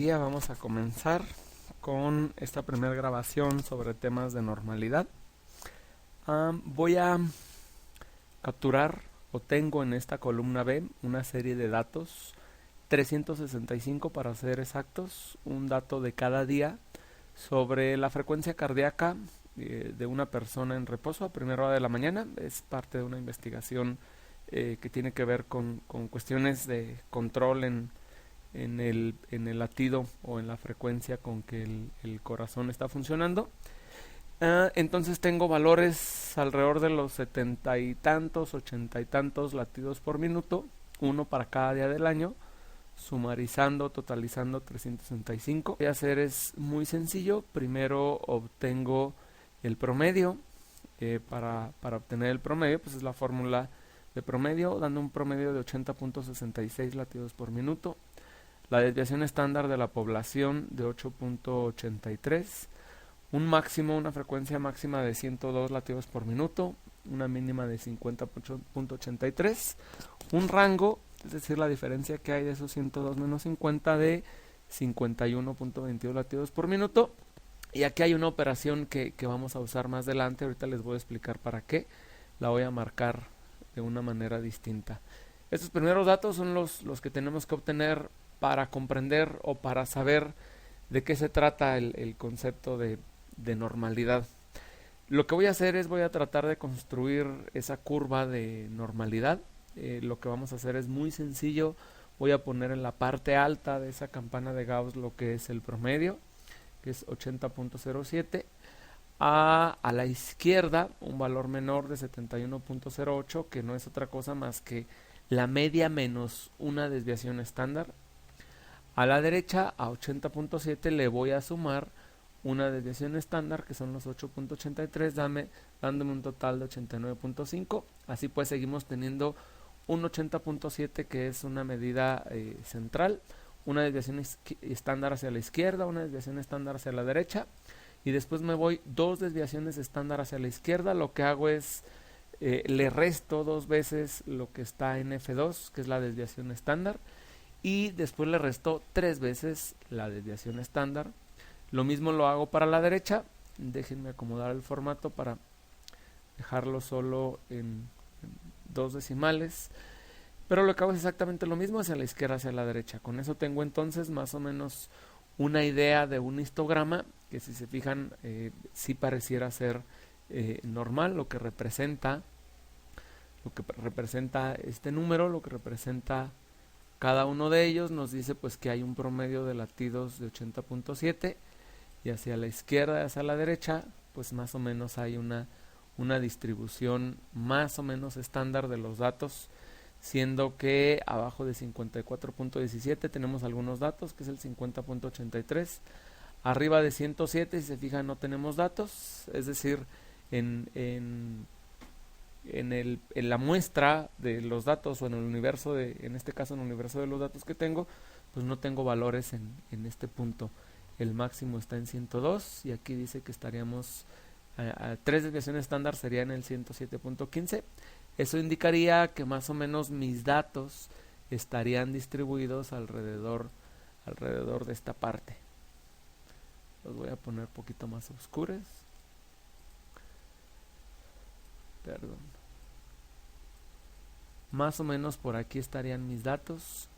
Día vamos a comenzar con esta primera grabación sobre temas de normalidad. Voy a capturar o tengo en esta columna B una serie de datos, 365 para ser exactos, un dato de cada día sobre la frecuencia cardíaca de una persona en reposo a primera hora de la mañana. Es parte de una investigación que tiene que ver con cuestiones de control en el latido o en la frecuencia con que el corazón está funcionando. Entonces tengo valores alrededor de los 70 y tantos, 80 y tantos latidos por minuto, uno para cada día del año, sumarizando, totalizando 365. Lo que voy a hacer es muy sencillo. Primero obtengo el promedio. Para obtener el promedio, pues es la fórmula de promedio, dando un promedio de 80.66 latidos por minuto. La desviación estándar de la población de 8.83, un máximo, una frecuencia máxima de 102 latidos por minuto, una mínima de 50.83, un rango, es decir, la diferencia que hay de esos 102 menos 50 de 51.22 latidos por minuto. Y aquí hay una operación que vamos a usar más adelante, ahorita les voy a explicar para qué, la voy a marcar de una manera distinta. Estos primeros datos son los que tenemos que obtener para comprender o para saber de qué se trata el concepto de normalidad. Lo que voy a hacer es voy a tratar de construir esa curva de normalidad. Lo que vamos a hacer es muy sencillo. Voy a poner en la parte alta de esa campana de Gauss lo que es el promedio, que es 80.07. A la izquierda un valor menor de 71.08, que no es otra cosa más que la media menos una desviación estándar. A la derecha, a 80.7, le voy a sumar una desviación estándar, que son los 8.83, dándome un total de 89.5. Así pues seguimos teniendo un 80.7, que es una medida central, una desviación estándar hacia la izquierda, una desviación estándar hacia la derecha, y después me voy dos desviaciones estándar hacia la izquierda. Lo que hago es le resto dos veces lo que está en F2, que es la desviación estándar, y después le resto tres veces la desviación estándar. Lo mismo lo hago para la derecha. Déjenme acomodar el formato para dejarlo solo en dos decimales, pero lo que hago es exactamente lo mismo hacia la izquierda, hacia la derecha. Con eso tengo entonces más o menos una idea de un histograma que, si se fijan, sí pareciera ser normal. Lo que representa este número, lo que representa cada uno de ellos, nos dice pues que hay un promedio de latidos de 80.7, y hacia la izquierda y hacia la derecha pues más o menos hay una distribución más o menos estándar de los datos, siendo que abajo de 54.17 tenemos algunos datos, que es el 50.83. Arriba de 107, si se fijan, no tenemos datos, es decir, en la muestra de los datos, o en el universo en este caso en el universo de los datos que tengo, pues no tengo valores en este punto. El máximo está en 102, y aquí dice que estaríamos a tres desviaciones estándar, sería en el 107.15. Eso indicaría que más o menos mis datos estarían distribuidos alrededor de esta parte. Los voy a poner un poquito más oscuros. Perdón. Más o menos por aquí estarían mis datos.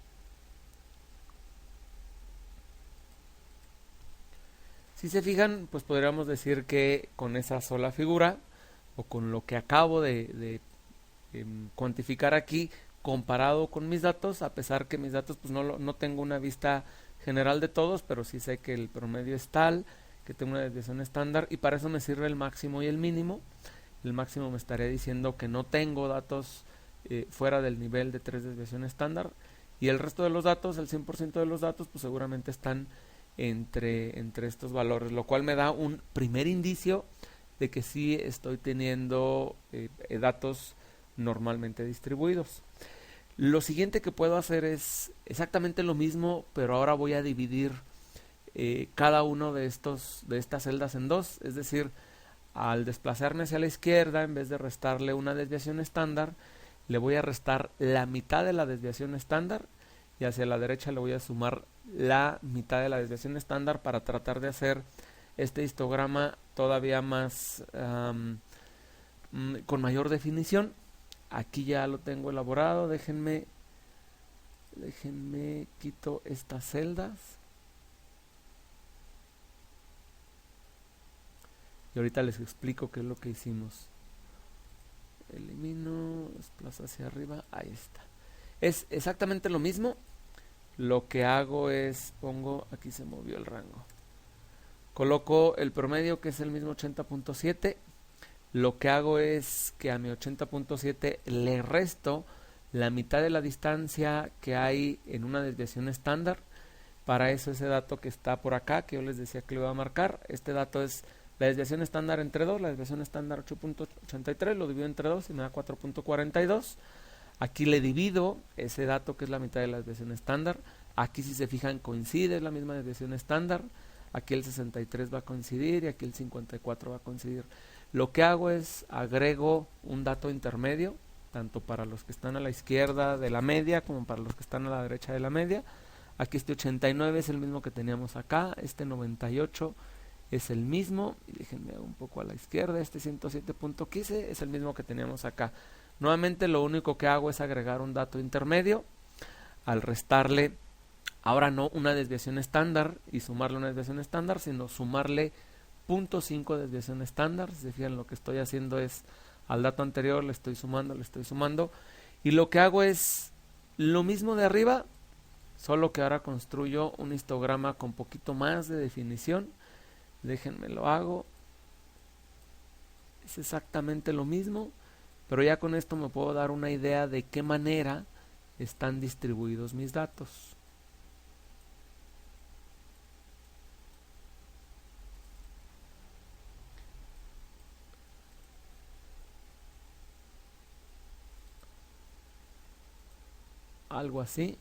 Si se fijan, pues podríamos decir que con esa sola figura, o con lo que acabo de cuantificar aquí, comparado con mis datos, a pesar que mis datos pues no tengo una vista general de todos, pero sí sé que el promedio es tal, que tengo una desviación estándar, y para eso me sirve el máximo y el mínimo. El máximo me estaría diciendo que no tengo datos fuera del nivel de 3 desviación estándar, y el resto de los datos, el 100% de los datos, pues seguramente están entre estos valores, lo cual me da un primer indicio de que sí estoy teniendo datos normalmente distribuidos. Lo siguiente que puedo hacer es exactamente lo mismo, pero ahora voy a dividir cada uno de estas celdas en dos, es decir, al desplazarme hacia la izquierda, en vez de restarle una desviación estándar, le voy a restar la mitad de la desviación estándar, y hacia la derecha le voy a sumar la mitad de la desviación estándar para tratar de hacer este histograma todavía más con mayor definición. Aquí ya lo tengo elaborado. Déjenme quito estas celdas y ahorita les explico qué es lo que hicimos. Elimino, desplazo hacia arriba, ahí está. Es exactamente lo mismo. Lo que hago es pongo, aquí se movió el rango, coloco el promedio, que es el mismo 80.7. Lo que hago es que a mi 80.7 le resto la mitad de la distancia que hay en una desviación estándar. Para eso ese dato que está por acá, que yo les decía que lo iba a marcar, este dato es la desviación estándar entre 2, la desviación estándar 8.83, lo divido entre 2 y me da 4.42. Aquí le divido ese dato que es la mitad de la desviación estándar. Aquí, si se fijan, coincide, es la misma desviación estándar. Aquí el 63 va a coincidir y aquí el 54 va a coincidir. Lo que hago es agrego un dato intermedio, tanto para los que están a la izquierda de la media como para los que están a la derecha de la media. Aquí este 89 es el mismo que teníamos acá, este 98 es el mismo, y déjenme un poco a la izquierda, este 107.15 es el mismo que teníamos acá. Nuevamente lo único que hago es agregar un dato intermedio, al restarle, ahora no una desviación estándar y sumarle una desviación estándar, sino sumarle 0.5 de desviación estándar. Si se fijan, lo que estoy haciendo es al dato anterior le estoy sumando, y lo que hago es lo mismo de arriba, solo que ahora construyo un histograma con poquito más de definición. Déjenme lo hago, es exactamente lo mismo, pero ya con esto me puedo dar una idea de qué manera están distribuidos mis datos. Algo así.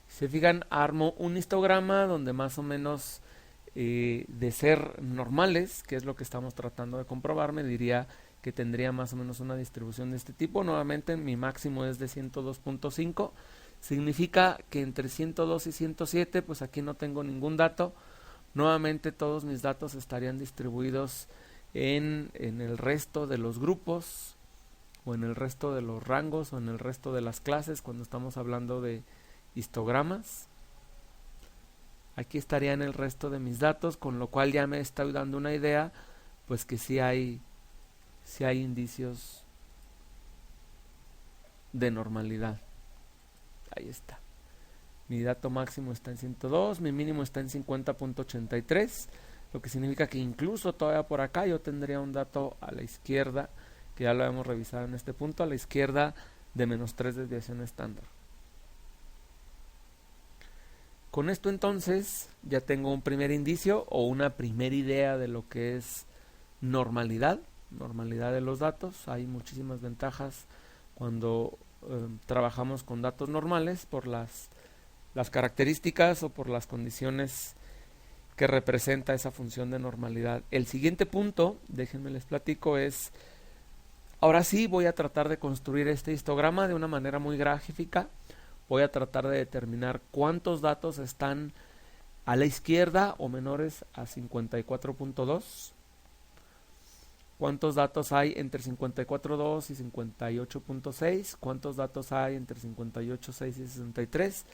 Se fijan, armo un histograma donde más o menos de ser normales, que es lo que estamos tratando de comprobar, me diría que tendría más o menos una distribución de este tipo. Nuevamente mi máximo es de 102.5, significa que entre 102 y 107 pues aquí no tengo ningún dato. Nuevamente todos mis datos estarían distribuidos en el resto de los grupos, o en el resto de los rangos, o en el resto de las clases cuando estamos hablando de histogramas. Aquí estarían el resto de mis datos, con lo cual ya me estoy dando una idea, pues que sí hay indicios de normalidad. Ahí está. Mi dato máximo está en 102, mi mínimo está en 50.83, lo que significa que incluso todavía por acá yo tendría un dato a la izquierda, que ya lo hemos revisado en este punto, a la izquierda de menos 3 desviación estándar. Con esto entonces ya tengo un primer indicio o una primera idea de lo que es normalidad de los datos. Hay muchísimas ventajas cuando trabajamos con datos normales por las características o por las condiciones que representa esa función de normalidad. El siguiente punto, déjenme les platico, es ahora sí voy a tratar de construir este histograma de una manera muy gráfica. Voy a tratar de determinar cuántos datos están a la izquierda o menores a 54.2. ¿Cuántos datos hay entre 54.2 y 58.6? ¿Cuántos datos hay entre 58.6 y 63?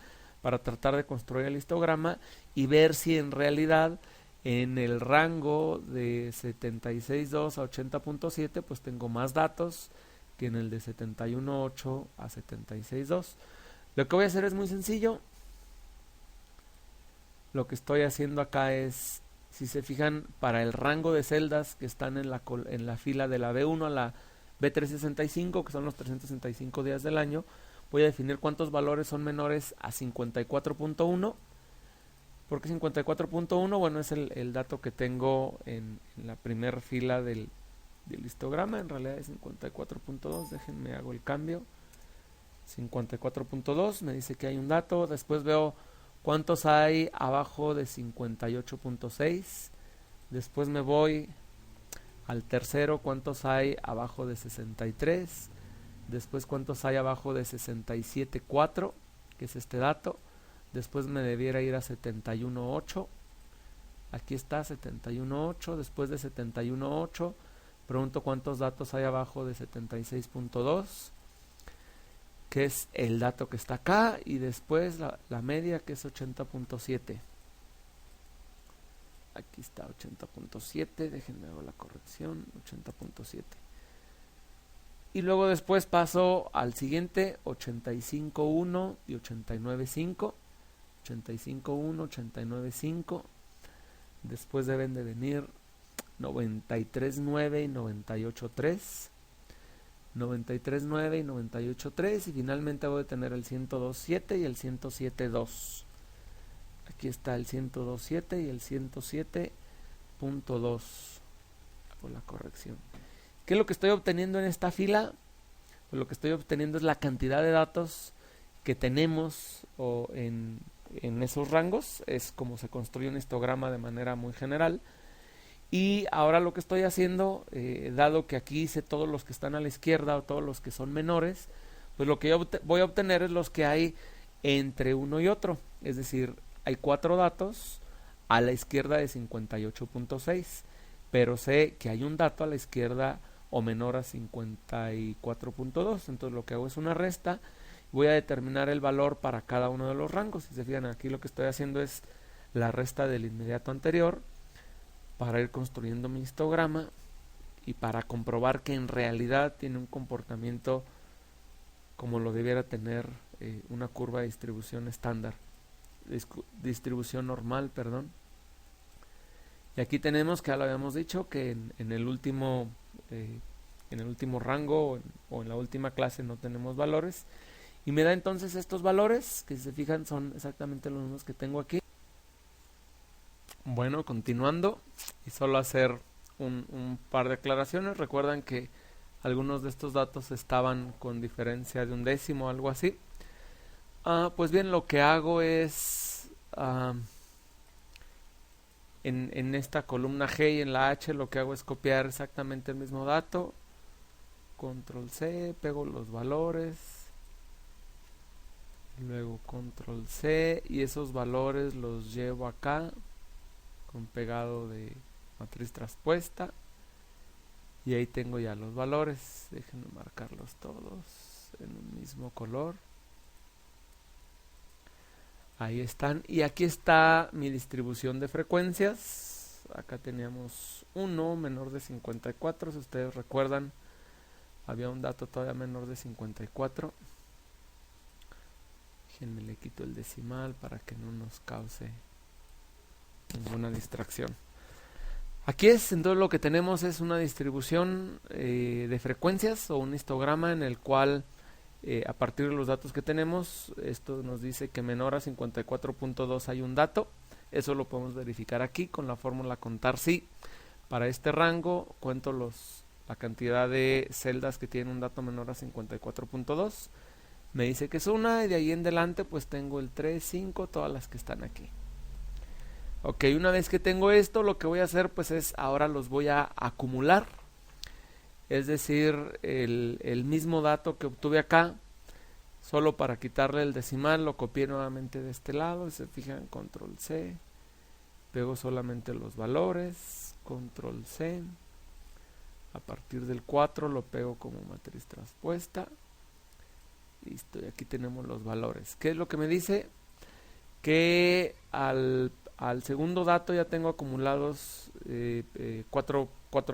Para tratar de construir el histograma y ver si en realidad en el rango de 76.2 a 80.7 pues tengo más datos que en el de 71.8 a 76.2. Lo que voy a hacer es muy sencillo. Lo que estoy haciendo acá es, si se fijan, para el rango de celdas que están en la fila de la B1 a la B365, que son los 365 días del año, voy a definir cuántos valores son menores a 54.1. ¿Por qué 54.1? Bueno, es el dato que tengo en la primera fila del histograma. En realidad es 54.2. Déjenme hago el cambio. 54.2 me dice que hay un dato. Después veo cuántos hay abajo de 58.6. Después me voy al tercero, cuántos hay abajo de 63. Después cuántos hay abajo de 67.4. que es este dato. Después me debiera ir a 71.8. Aquí está 71.8. Después de 71.8 pregunto cuántos datos hay abajo de 76.2, que es el dato que está acá, y después la media, que es 80.7. Aquí está 80.7, déjenme hago la corrección, 80.7. Y luego después paso al siguiente, 85.1 y 89.5. 85.1, 89.5. Después deben de venir 93.9 y 98.3. 93.9 y 98.3. Y finalmente voy a tener el 102.7 y el 107.2. Aquí está el 102.7 y el 107.2. Hago la corrección. ¿Qué es lo que estoy obteniendo en esta fila? Pues lo que estoy obteniendo es la cantidad de datos que tenemos en esos rangos. Es como se construye un histograma de manera muy general. Y ahora lo que estoy haciendo, dado que aquí hice todos los que están a la izquierda o todos los que son menores, pues lo que yo voy a obtener es los que hay entre uno y otro. Es decir, hay 4 datos a la izquierda de 58.6, pero sé que hay un dato a la izquierda o menor a 54.2. Entonces lo que hago es una resta. Voy a determinar el valor para cada uno de los rangos. Si se fijan, aquí lo que estoy haciendo es la resta del inmediato anterior para ir construyendo mi histograma y para comprobar que en realidad tiene un comportamiento como lo debiera tener una curva de distribución estándar, distribución normal, perdón. Y aquí tenemos, que ya lo habíamos dicho, que en el último rango o en la última clase no tenemos valores, y me da entonces estos valores, que si se fijan son exactamente los mismos que tengo aquí. Bueno, continuando, y solo hacer un par de aclaraciones. Recuerdan que algunos de estos datos estaban con diferencia de un décimo o algo así. Pues bien, lo que hago es en esta columna G y en la H, lo que hago es copiar exactamente el mismo dato, control C, pego los valores, luego control C, y esos valores los llevo acá con pegado de matriz traspuesta, y ahí tengo ya los valores. Déjenme marcarlos todos en un mismo color. Ahí están, y aquí está mi distribución de frecuencias. Acá teníamos 1 menor de 54, si ustedes recuerdan había un dato todavía menor de 54. Déjenme, le quito el decimal para que no nos cause ninguna distracción. Aquí entonces lo que tenemos es una distribución de frecuencias o un histograma en el cual a partir de los datos que tenemos, esto nos dice que menor a 54.2 hay un dato. Eso lo podemos verificar aquí con la fórmula contar si. Para este rango cuento la cantidad de celdas que tienen un dato menor a 54.2. Me dice que es una, y de ahí en adelante pues tengo el 3, 5, todas las que están aquí. Ok, una vez que tengo esto, lo que voy a hacer pues es, ahora los voy a acumular. Es decir, el mismo dato que obtuve acá, solo para quitarle el decimal, lo copié nuevamente de este lado. Se fijan, control C, pego solamente los valores, control C, a partir del 4 lo pego como matriz traspuesta. Listo, y aquí tenemos los valores. ¿Qué es lo que me dice? Que al segundo dato ya tengo acumulados 4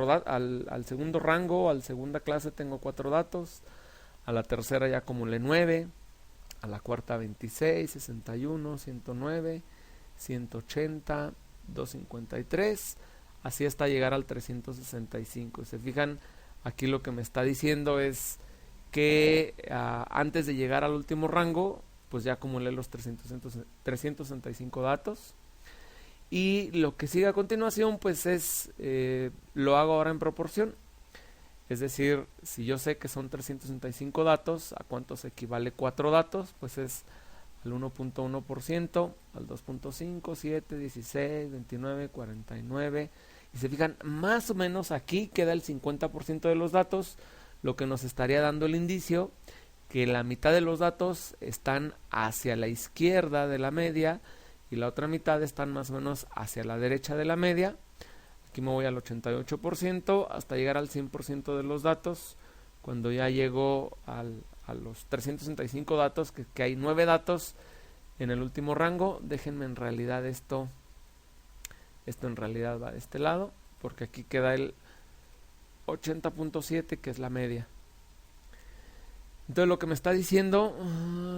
datos. Al segundo rango, al segunda clase tengo 4 datos. A la tercera ya acumulé 9. A la cuarta 26, 61, 109, 180, 253. Así hasta llegar al 365. Se fijan, aquí lo que me está diciendo es que antes de llegar al último rango, pues ya acumulé los 365 datos. Y lo que sigue a continuación pues es, lo hago ahora en proporción. Es decir, si yo sé que son 365 datos, ¿a cuántos equivale 4 datos? Pues es al 1.1%, al 2.5, 7, 16, 29, 49. Y se fijan, más o menos aquí queda el 50% de los datos, lo que nos estaría dando el indicio que la mitad de los datos están hacia la izquierda de la media y la otra mitad están más o menos hacia la derecha de la media. Aquí me voy al 88% hasta llegar al 100% de los datos. Cuando ya llego a los 365 datos, que hay 9 datos en el último rango, déjenme en realidad esto en realidad va de este lado, porque aquí queda el 80.7, que es la media. Entonces lo que me está diciendo,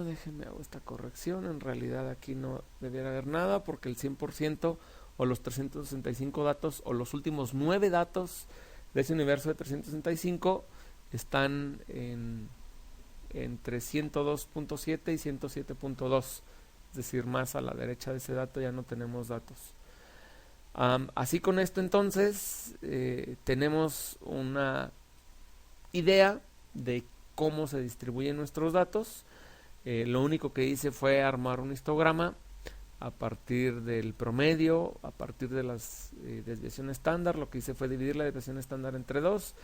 déjenme hago esta corrección, en realidad aquí no debiera haber nada, porque el 100% o los 365 datos o los últimos 9 datos de ese universo de 365 están entre 102.7 y 107.2, es decir, más a la derecha de ese dato ya no tenemos datos. Así con esto entonces tenemos una idea de cómo se distribuyen nuestros datos. Lo único que hice fue armar un histograma a partir del promedio, a partir de las desviaciones estándar. Lo que hice fue dividir la desviación estándar entre 2.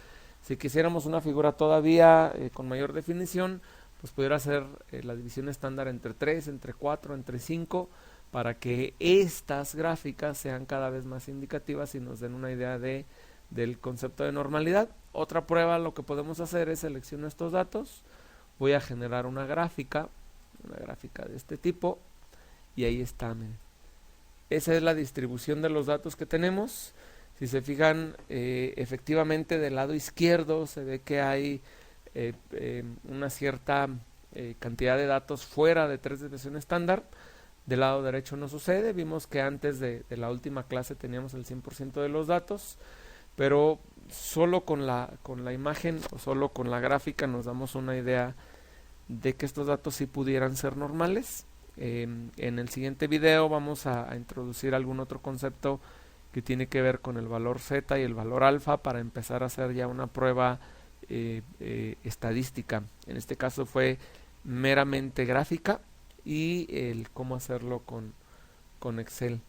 Si quisiéramos una figura todavía con mayor definición, pues pudiera ser la división estándar entre 3, entre 4, entre 5, para que estas gráficas sean cada vez más indicativas y nos den una idea del concepto de normalidad. Otra prueba, lo que podemos hacer es seleccionar estos datos, voy a generar una gráfica de este tipo, y ahí está, miren. Esa es la distribución de los datos que tenemos. Si se fijan, efectivamente del lado izquierdo se ve que hay una cierta cantidad de datos fuera de 3 desviación estándar. Del lado derecho no sucede. Vimos que antes de la última clase teníamos el 100% de los datos, pero solo con la imagen o solo con la gráfica nos damos una idea de que estos datos sí pudieran ser normales. En el siguiente video vamos a introducir algún otro concepto que tiene que ver con el valor Z y el valor alfa para empezar a hacer ya una prueba estadística. En este caso fue meramente gráfica, y el cómo hacerlo con Excel.